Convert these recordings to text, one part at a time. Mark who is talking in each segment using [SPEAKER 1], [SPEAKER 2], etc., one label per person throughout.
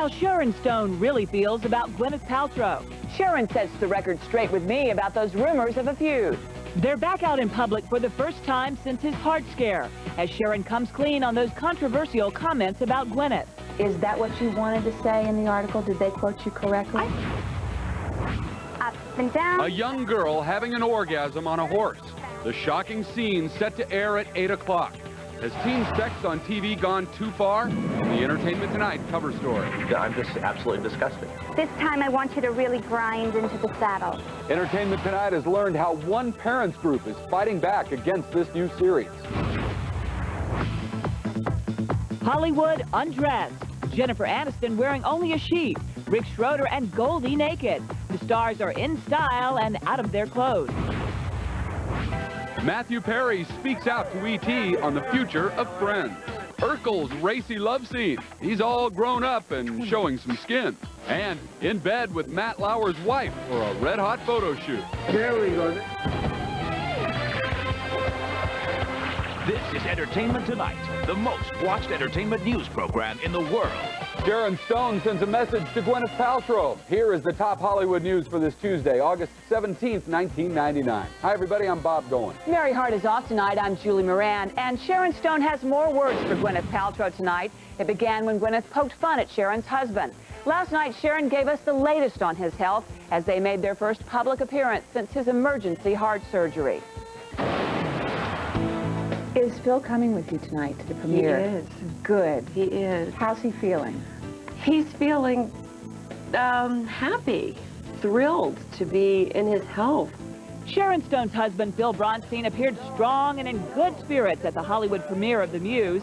[SPEAKER 1] How Sharon Stone really feels about Gwyneth Paltrow.
[SPEAKER 2] Sharon sets the record straight with me about those rumors of a feud.
[SPEAKER 1] They're back out in public for the first time since his heart scare, as Sharon comes clean on those controversial comments about Gwyneth.
[SPEAKER 2] Is that what you wanted to say in the article? Did they quote you correctly?
[SPEAKER 3] Up and down.
[SPEAKER 4] A young girl having an orgasm on a horse. The shocking scene set to air at 8 o'clock. Has teen sex on TV gone too far? The Entertainment Tonight cover story.
[SPEAKER 5] I'm just absolutely disgusted.
[SPEAKER 3] This time I want you to really grind into the saddle.
[SPEAKER 4] Entertainment Tonight has learned how one parents group is fighting back against this new series.
[SPEAKER 1] Hollywood undressed. Jennifer Aniston wearing only a sheet. Rick Schroeder and Goldie naked. The stars are in style and out of their clothes.
[SPEAKER 4] Matthew Perry speaks out to E.T. on the future of Friends. Urkel's racy love scene. He's all grown up and showing some skin. And in bed with Matt Lauer's wife for a red-hot photo shoot.
[SPEAKER 6] There we go.
[SPEAKER 7] This is Entertainment Tonight, the most watched entertainment news program in the world.
[SPEAKER 4] Sharon Stone sends a message to Gwyneth Paltrow. Here is the top Hollywood news for this Tuesday, August 17th, 1999. Hi, everybody. I'm Bob Goen.
[SPEAKER 2] Mary Hart is off tonight. I'm Julie Moran. And Sharon Stone has more words for Gwyneth Paltrow tonight. It began when Gwyneth poked fun at Sharon's husband. Last night, Sharon gave us the latest on his health as they made their first public appearance since his emergency heart surgery. Is Phil coming with you tonight to the premiere?
[SPEAKER 8] He is.
[SPEAKER 2] Good.
[SPEAKER 8] He is.
[SPEAKER 2] How's he feeling?
[SPEAKER 8] He's feeling happy, thrilled to be in his health.
[SPEAKER 1] Sharon Stone's husband, Phil Bronstein, appeared strong and in good spirits at the Hollywood premiere of The Muse,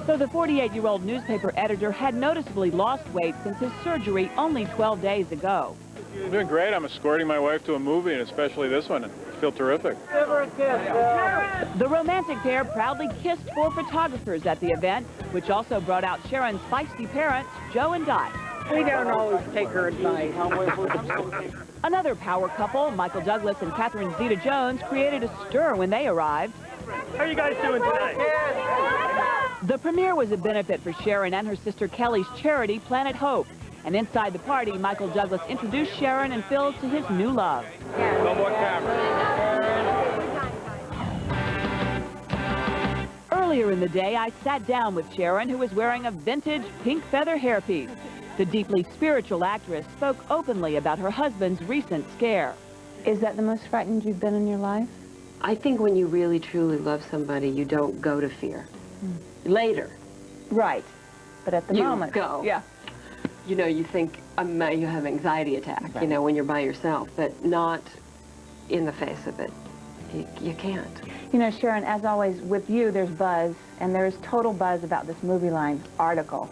[SPEAKER 1] though the 48-year-old newspaper editor had noticeably lost weight since his surgery only 12 days ago.
[SPEAKER 9] I'm doing great. I'm escorting my wife to a movie, and especially this one. I feel terrific.
[SPEAKER 1] The romantic pair proudly kissed for photographers at the event, which also brought out Sharon's feisty parents, Joe and Dot.
[SPEAKER 6] We don't always take her advice.
[SPEAKER 1] Another power couple, Michael Douglas and Catherine Zeta-Jones, created a stir when they arrived.
[SPEAKER 9] How are you guys doing tonight?
[SPEAKER 1] The premiere was a benefit for Sharon and her sister Kelly's charity, Planet Hope. And inside the party, Michael Douglas introduced Sharon and Phil to his new love.
[SPEAKER 9] No more cameras.
[SPEAKER 1] Earlier in the day, I sat down with Sharon, who was wearing a vintage pink feather hairpiece. The deeply spiritual actress spoke openly about her husband's recent scare.
[SPEAKER 2] Is that the most frightened you've been in your life?
[SPEAKER 8] I think when you really, truly love somebody, you don't go to fear. Later.
[SPEAKER 2] Right. But at the moment.
[SPEAKER 8] You go.
[SPEAKER 2] Yeah.
[SPEAKER 8] You know, you think you have anxiety attack, you know, when you're by yourself, but not in the face of it. You can't.
[SPEAKER 2] You know, Sharon, as always, with you, there's buzz, and there's total buzz about this Movie Line article.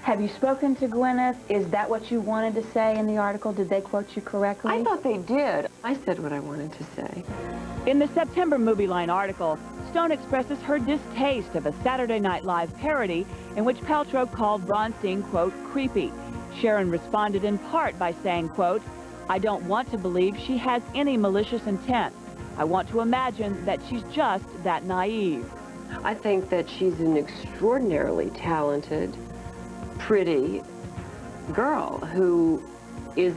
[SPEAKER 2] Have you spoken to Gwyneth? Is that what you wanted to say in the article? Did they quote you correctly?
[SPEAKER 8] I thought they did. I said what I wanted to say.
[SPEAKER 1] In the September Movie Line article, Stone expresses her distaste of a Saturday Night Live parody in which Paltrow called Bronstein, quote, creepy. Sharon responded in part by saying, quote, I don't want to believe she has any malicious intent. I want to imagine that she's just that naive.
[SPEAKER 8] I think that she's an extraordinarily talented, pretty girl who is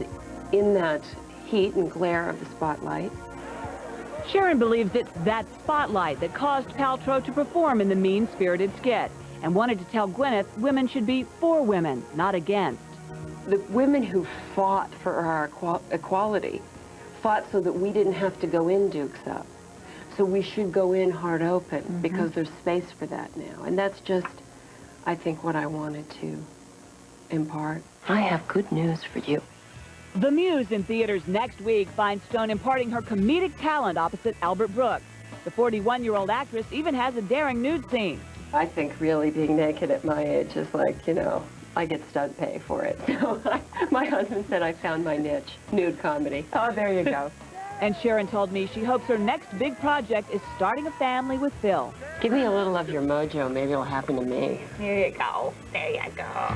[SPEAKER 8] in that heat and glare of the spotlight.
[SPEAKER 1] Sharon believes it's that spotlight that caused Paltrow to perform in the mean-spirited skit and wanted to tell Gwyneth women should be for women, not against.
[SPEAKER 8] The women who fought for our equality fought so that we didn't have to go in dukes up. So we should go in heart open because there's space for that now. And that's just, I think, what I wanted to impart. I have good news for you.
[SPEAKER 1] The Muse in theaters next week finds Stone imparting her comedic talent opposite Albert Brooks. The 41-year-old actress even has a daring nude scene.
[SPEAKER 8] I think really being naked at my age is like, you know, I get stunt pay for it. So my husband said I found my niche, nude comedy.
[SPEAKER 2] Oh, there you go.
[SPEAKER 1] And Sharon told me she hopes her next big project is starting a family with Phil.
[SPEAKER 8] Give me a little of your mojo, maybe it'll happen to me.
[SPEAKER 2] There you go. There you go.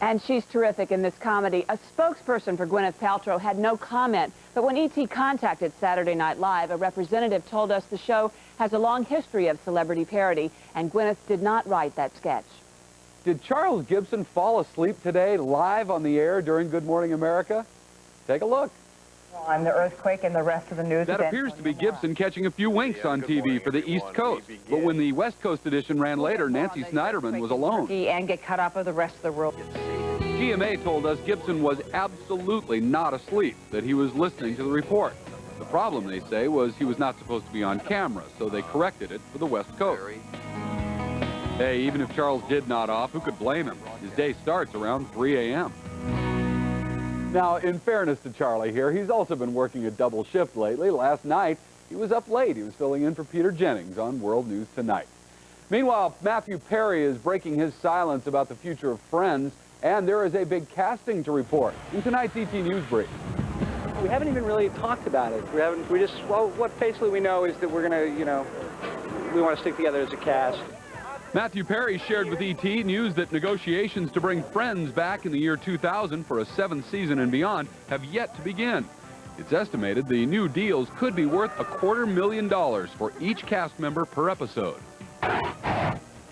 [SPEAKER 2] And she's terrific in this comedy. A spokesperson for Gwyneth Paltrow had no comment, but when E.T. contacted Saturday Night Live, a representative told us the show has a long history of celebrity parody, and Gwyneth did not write that sketch.
[SPEAKER 4] did Charles Gibson fall asleep today live on the air during Good Morning America? Take a look.
[SPEAKER 10] On the earthquake and the rest of the news.
[SPEAKER 4] That appears to be Gibson catching a few winks on TV for the East Coast. But when the West Coast edition ran later, Nancy Snyderman was alone.
[SPEAKER 10] And get cut off of the rest of the world.
[SPEAKER 4] GMA told us Gibson was absolutely not asleep, that he was listening to the report. The problem, they say, was he was not supposed to be on camera, so they corrected it for the West Coast. Hey, even if Charles did nod off, who could blame him? His day starts around 3 a.m. Now, in fairness to Charlie here, he's also been working a double shift lately. Last night, he was up late. He was filling in for Peter Jennings on World News Tonight. Meanwhile, Matthew Perry is breaking his silence about the future of Friends, and there is a big casting to report in tonight's ET News Brief.
[SPEAKER 6] We haven't even really talked about it. What basically we know is that we're going to, we want to stick together as a cast.
[SPEAKER 4] Matthew Perry shared with ET News that negotiations to bring Friends back in the year 2000 for a 7th season and beyond have yet to begin. It's estimated the new deals could be worth $250,000 for each cast member per episode.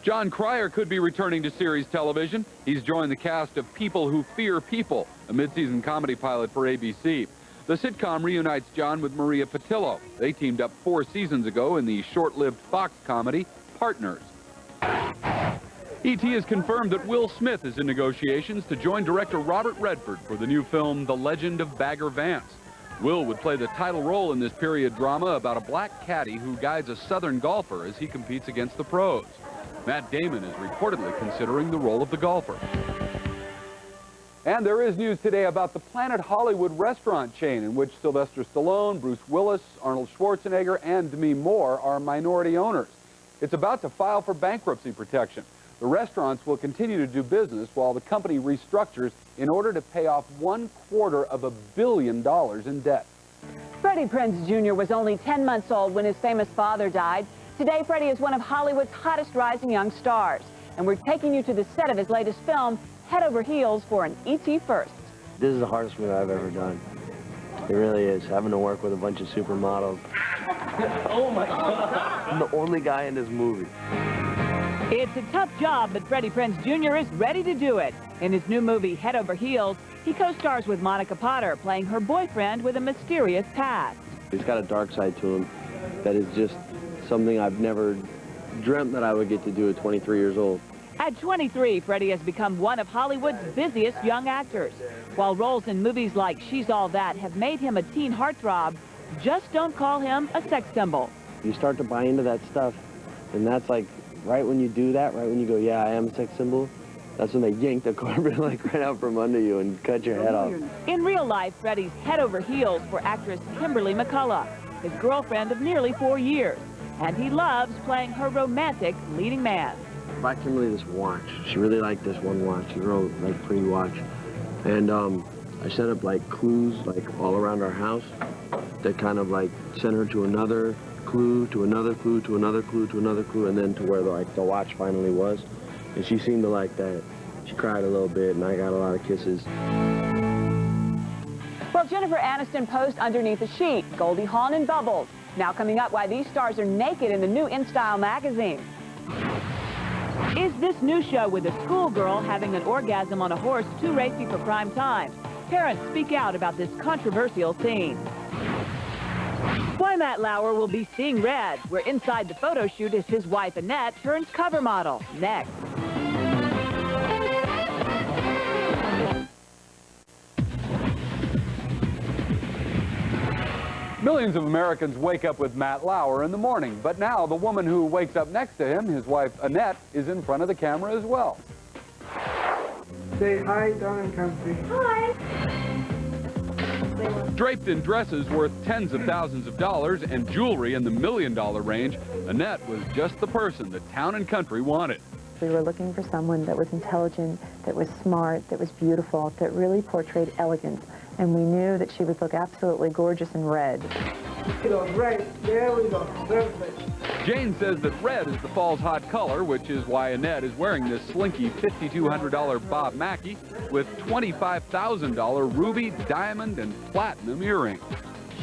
[SPEAKER 4] John Cryer could be returning to series television. He's joined the cast of People Who Fear People, a mid-season comedy pilot for ABC. The sitcom reunites John with Maria Patillo. They teamed up 4 seasons ago in the short-lived Fox comedy Partners. E.T. has confirmed that Will Smith is in negotiations to join director Robert Redford for the new film The Legend of Bagger Vance. Will would play the title role in this period drama about a black caddy who guides a Southern golfer as he competes against the pros. Matt Damon is reportedly considering the role of the golfer. And there is news today about the Planet Hollywood restaurant chain in which Sylvester Stallone, Bruce Willis, Arnold Schwarzenegger, and Demi Moore are minority owners. It's about to file for bankruptcy protection. The restaurants will continue to do business while the company restructures in order to pay off $250 million in debt.
[SPEAKER 2] Freddie Prinze Jr. was only 10 months old when his famous father died. Today, Freddie is one of Hollywood's hottest rising young stars. And we're taking you to the set of his latest film, head over heels for an E.T. first.
[SPEAKER 11] This is the hardest movie I've ever done. It really is, having to work with a bunch of supermodels. Oh my God! I'm the only guy in this movie.
[SPEAKER 1] It's a tough job, but Freddie Prinze Jr. is ready to do it. In his new movie, Head Over Heels, he co-stars with Monica Potter, playing her boyfriend with a mysterious past.
[SPEAKER 11] He's got a dark side to him that is just something I've never dreamt that I would get to do at 23 years old.
[SPEAKER 1] At 23, Freddie has become one of Hollywood's busiest young actors. While roles in movies like She's All That have made him a teen heartthrob, just don't call him a sex symbol.
[SPEAKER 11] You start to buy into that stuff, and that's like, right when you do that, right when you go, yeah, I am a sex symbol, that's when they yank the carpet like right out from under you and cut your head off.
[SPEAKER 1] In real life, Freddie's head over heels for actress Kimberly McCullough, his girlfriend of nearly 4 years. And he loves playing her romantic leading man.
[SPEAKER 11] I bought Kimberly this watch. She really liked this one watch. She wrote like pretty watch. And I set up like clues like all around our house that kind of like sent her to another clue, to another clue, to another clue, to another clue, and then to where the watch finally was. And she seemed to like that. She cried a little bit, and I got a lot of kisses.
[SPEAKER 2] Well, Jennifer Aniston posed underneath a sheet, Goldie Hawn and Bubbles. Now coming up, why these stars are naked in the new InStyle magazine.
[SPEAKER 1] Is this new show with a schoolgirl having an orgasm on a horse too racy for prime time? Parents speak out about this controversial scene. Why Matt Lauer will be seeing red, where inside the photo shoot is his wife Annette turns cover model. Next.
[SPEAKER 4] Millions of Americans wake up with Matt Lauer in the morning, but now the woman who wakes up next to him, his wife Annette, is in front of the camera as well.
[SPEAKER 12] Say hi, down and country.
[SPEAKER 3] Hi.
[SPEAKER 4] Draped in dresses worth tens of thousands of dollars and jewelry in the $1 million range, Annette was just the person that Town and Country wanted.
[SPEAKER 13] We were looking for someone that was intelligent, that was smart, that was beautiful, that really portrayed elegance. And we knew that she would look absolutely gorgeous in red.
[SPEAKER 12] Right, there we go, perfect.
[SPEAKER 4] Jane says that red is the fall's hot color, which is why Annette is wearing this slinky $5,200 Bob Mackie with $25,000 ruby, diamond, and platinum earrings.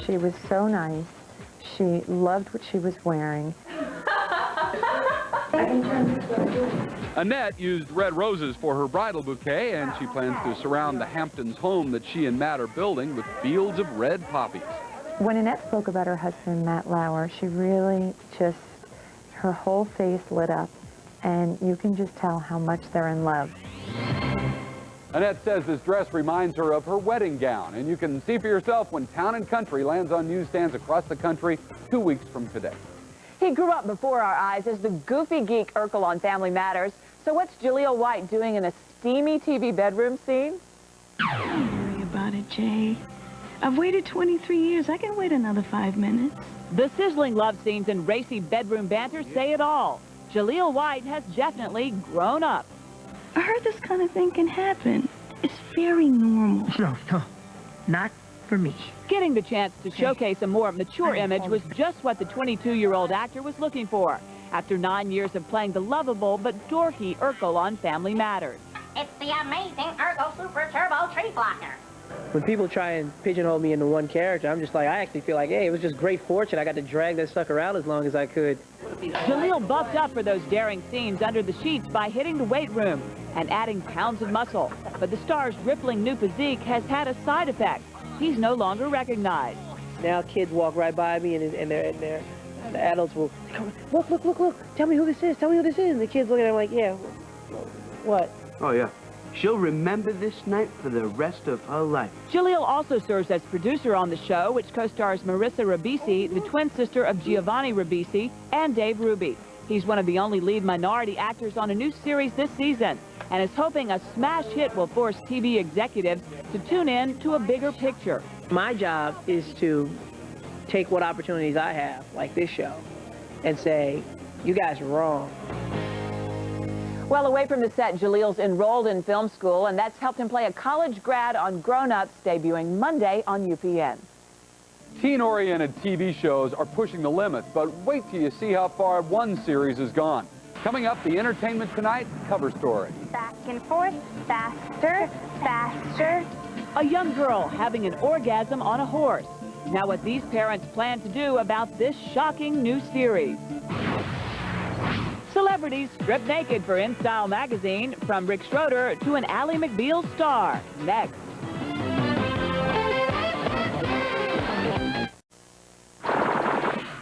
[SPEAKER 13] She was so nice. She loved what she was wearing.
[SPEAKER 4] Annette used red roses for her bridal bouquet, and she plans to surround the Hamptons home that she and Matt are building with fields of red poppies.
[SPEAKER 13] When Annette spoke about her husband, Matt Lauer, she really just, her whole face lit up, and you can just tell how much they're in love.
[SPEAKER 4] Annette says this dress reminds her of her wedding gown, and you can see for yourself when Town & Country lands on newsstands across the country 2 weeks from today.
[SPEAKER 2] He grew up before our eyes as the goofy geek Urkel on Family Matters. So what's Jaleel White doing in a steamy TV bedroom scene?
[SPEAKER 14] Don't worry about it, Jay. I've waited 23 years. I can wait another 5 minutes.
[SPEAKER 1] The sizzling love scenes and racy bedroom banter say it all. Jaleel White has definitely grown up.
[SPEAKER 14] I heard this kind of thing can happen. It's very normal.
[SPEAKER 15] No, not for me.
[SPEAKER 1] Getting the chance to showcase a more mature image was just what the 22-year-old actor was looking for after 9 years of playing the lovable but dorky Urkel on Family Matters.
[SPEAKER 16] It's the amazing Urkel Super Turbo Tree Blocker.
[SPEAKER 6] When people try and pigeonhole me into one character, I'm just like, I actually feel like, hey, it was just great fortune. I got to drag that sucker out as long as I could.
[SPEAKER 1] Jaleel buffed up for those daring scenes under the sheets by hitting the weight room and adding pounds of muscle. But the star's rippling new physique has had a side effect. He's no longer recognized.
[SPEAKER 6] Now kids walk right by me and the adults will come, look, tell me who this is, And the kids look at him like, yeah, what?
[SPEAKER 15] Oh, yeah. She'll remember this night for the rest of her life.
[SPEAKER 1] Jaleel also serves as producer on the show, which co-stars Marissa Ribisi, the twin sister of Giovanni Ribisi, and Dave Ruby. He's one of the only lead minority actors on a new series this season, and is hoping a smash hit will force TV executives to tune in to a bigger picture.
[SPEAKER 6] My job is to take what opportunities I have, like this show, and say, you guys are wrong.
[SPEAKER 2] Well, away from the set, Jaleel's enrolled in film school, and that's helped him play a college grad on Grown Ups, debuting Monday on UPN.
[SPEAKER 4] Teen-oriented TV shows are pushing the limits, but wait till you see how far one series has gone. Coming up, the Entertainment Tonight cover story.
[SPEAKER 3] Back and forth, faster, faster.
[SPEAKER 1] A young girl having an orgasm on a horse. Now what these parents plan to do about this shocking new series. Celebrities stripped naked for InStyle magazine, from Rick Schroeder to an Ally McBeal star. Next.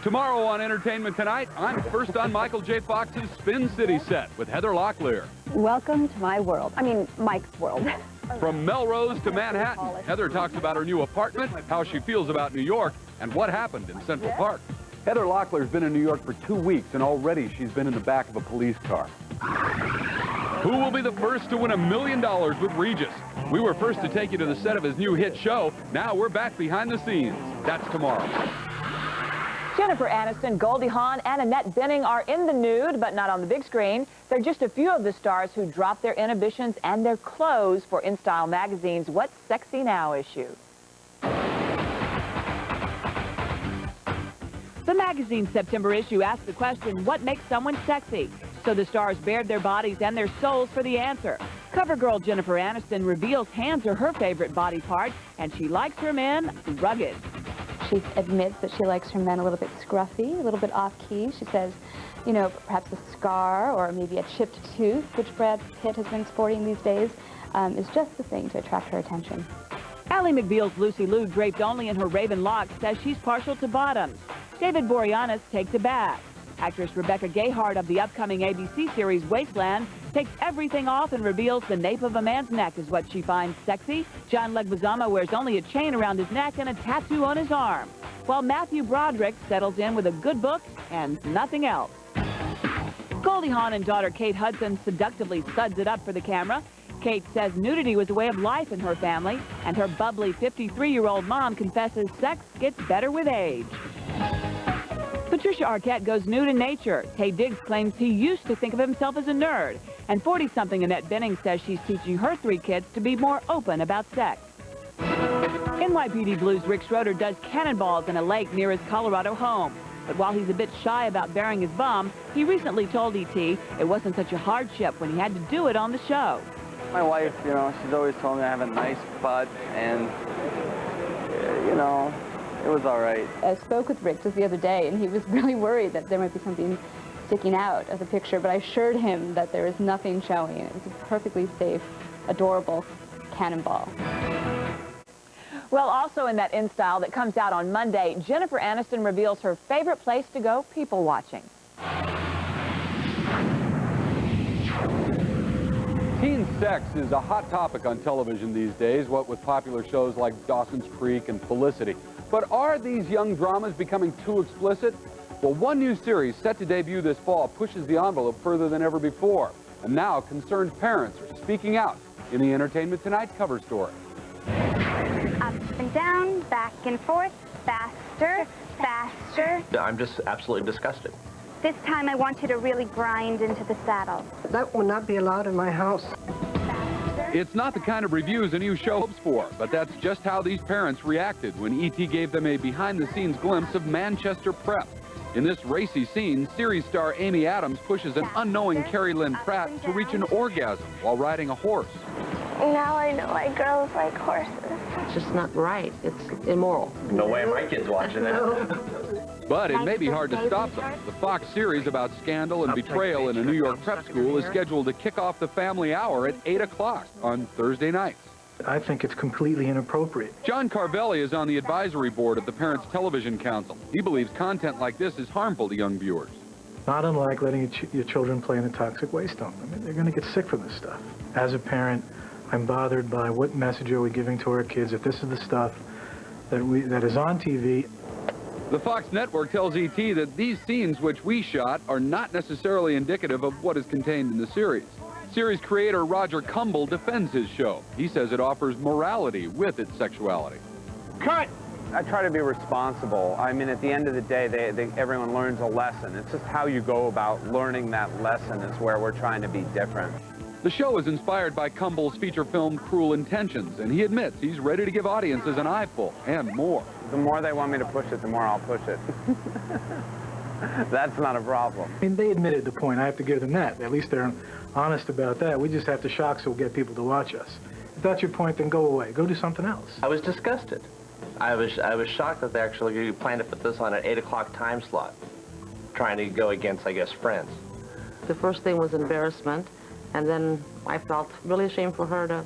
[SPEAKER 4] Tomorrow on Entertainment Tonight, I'm first on Michael J. Fox's Spin City set with Heather Locklear.
[SPEAKER 17] Welcome to my world. I mean, Mike's world.
[SPEAKER 4] From Melrose to Manhattan, Heather talks about her new apartment, how she feels about New York, and what happened in Central Park. Heather Locklear's been in New York for 2 weeks, and already she's been in the back of a police car. Who will be the first to win $1 million with Regis? We were first to take you to the set of his new hit show. Now we're back behind the scenes. That's tomorrow.
[SPEAKER 2] Jennifer Aniston, Goldie Hawn, and Annette Bening are in the nude, but not on the big screen. They're just a few of the stars who dropped their inhibitions and their clothes for InStyle magazine's What's Sexy Now issue.
[SPEAKER 1] The magazine's September issue asked the question, what makes someone sexy? So the stars bared their bodies and their souls for the answer. Cover girl Jennifer Aniston reveals hands are her favorite body part, and she likes her men rugged.
[SPEAKER 13] She admits that she likes her men a little bit scruffy, a little bit off-key. She says, you know, perhaps a scar or maybe a chipped tooth, which Brad Pitt has been sporting these days, is just the thing to attract her attention.
[SPEAKER 1] Ally McBeal's Lucy Liu, draped only in her raven locks, says she's partial to bottoms. David Boreanaz takes a bath. Actress Rebecca Gayheart of the upcoming ABC series Wasteland takes everything off and reveals the nape of a man's neck is what she finds sexy. John Leguizamo wears only a chain around his neck and a tattoo on his arm, while Matthew Broderick settles in with a good book and nothing else. Goldie Hawn and daughter Kate Hudson seductively suds it up for the camera. Kate says nudity was a way of life in her family, and her bubbly 53-year-old mom confesses sex gets better with age. Patricia Arquette goes nude in nature. Taye Diggs claims he used to think of himself as a nerd. And 40-something Annette Bening says she's teaching her 3 kids to be more open about sex. NYPD Blues Rick Schroeder does cannonballs in a lake near his Colorado home. But while he's a bit shy about bearing his bum, he recently told E.T. it wasn't such a hardship when he had to do it on the show.
[SPEAKER 18] My wife, you know, she's always told me I have a nice butt, and, you know, it was all right.
[SPEAKER 17] I spoke with Rick just the other day, and he was really worried that there might be something
[SPEAKER 13] sticking out of the picture, but I assured him that there is nothing showing. It was a perfectly safe, adorable cannonball.
[SPEAKER 2] Well, also in that In Style that comes out on Monday, Jennifer Aniston reveals her favorite place to go people watching.
[SPEAKER 4] Teen sex is a hot topic on television these days, what with popular shows like Dawson's Creek and Felicity. But are these young dramas becoming too explicit? Well, one new series set to debut this fall pushes the envelope further than ever before. And now concerned parents are speaking out in the Entertainment Tonight cover story.
[SPEAKER 3] Up and down, back and forth, faster, faster.
[SPEAKER 5] I'm just absolutely disgusted.
[SPEAKER 3] This time I want you to really grind into the saddle.
[SPEAKER 12] That will not be allowed in my house.
[SPEAKER 4] It's not the kind of reviews a new show hopes for, but that's just how these parents reacted when E.T. gave them a behind-the-scenes glimpse of Manchester prep. In this racy scene, series star Amy Adams pushes an unknowing Carrie Lynn Pratt to reach an orgasm while riding a horse.
[SPEAKER 3] Now I know why girls like horses.
[SPEAKER 19] It's just not right. It's immoral.
[SPEAKER 5] No way my kid's watching that.
[SPEAKER 4] But it may be hard to stop them. The Fox series about scandal and betrayal in a New York prep school is scheduled to kick off the family hour at 8 o'clock on Thursday nights.
[SPEAKER 12] I think it's completely inappropriate.
[SPEAKER 4] John Carvelli is on the advisory board of the Parents Television Council. He believes content like this is harmful to young viewers.
[SPEAKER 12] Not unlike letting your children play in a toxic waste dump. I mean, they're going to get sick from this stuff. As a parent, I'm bothered by what message are we giving to our kids if this is the stuff that is on TV.
[SPEAKER 4] The Fox network tells E.T. that these scenes which we shot are not necessarily indicative of what is contained in the series. Series creator Roger Cumble defends his show. He says it offers morality with its sexuality.
[SPEAKER 18] Cut! I try to be responsible. I mean, at the end of the day, everyone learns a lesson. It's just how you go about learning that lesson is where we're trying to be different.
[SPEAKER 4] The show is inspired by Cumble's feature film Cruel Intentions, and he admits he's ready to give audiences an eyeful and more.
[SPEAKER 18] The more they want me to push it, the more I'll push it. That's not a problem.
[SPEAKER 12] I mean, they admitted the point. I have to give them that. At least they're honest about that. We just have to shock so we'll get people to watch us. If that's your point, then go away. Go do something else.
[SPEAKER 5] I was disgusted. I was shocked that they actually planned to put this on an 8 o'clock time slot, trying to go against, I guess, Friends.
[SPEAKER 19] The first thing was embarrassment, and then I felt really ashamed for her to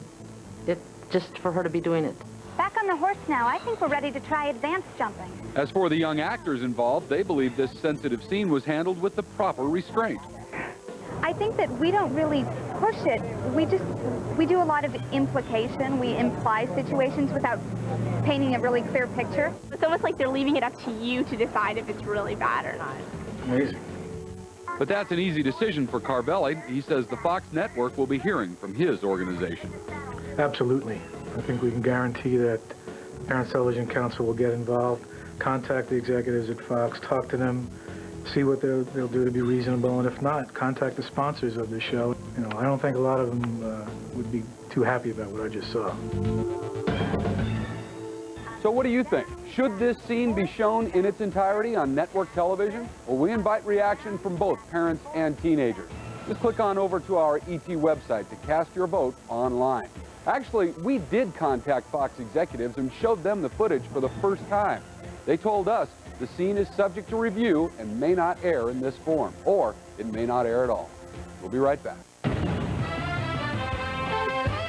[SPEAKER 19] be doing it.
[SPEAKER 3] Back on the horse now. I think we're ready to try advanced jumping.
[SPEAKER 4] As for the young actors involved, they believe this sensitive scene was handled with the proper restraint.
[SPEAKER 3] I think that we don't really push it. We do a lot of implication. We imply situations without painting a really clear picture.
[SPEAKER 16] It's almost like they're leaving it up to you to decide if it's really bad or not.
[SPEAKER 12] Amazing.
[SPEAKER 4] But that's an easy decision for Carvelli. He says the Fox network will be hearing from his organization.
[SPEAKER 12] Absolutely. I think we can guarantee that the Parents Television Council will get involved, contact the executives at Fox, talk to them, see what they'll do to be reasonable, and if not, contact the sponsors of the show. You know, I don't think a lot of them would be too happy about what I just saw.
[SPEAKER 4] So what do you think? Should this scene be shown in its entirety on network television? Well, we invite reaction from both parents and teenagers. Just click on over to our ET website to cast your vote online. Actually, we did contact Fox executives and showed them the footage for the first time. They told us the scene is subject to review and may not air in this form, or it may not air at all. We'll be right back.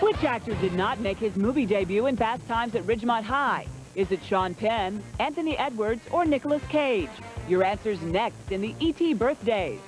[SPEAKER 1] Which actor did not make his movie debut in Fast Times at Ridgemont High? Is it Sean Penn, Anthony Edwards, or Nicolas Cage? Your answer's next in the ET Birthdays.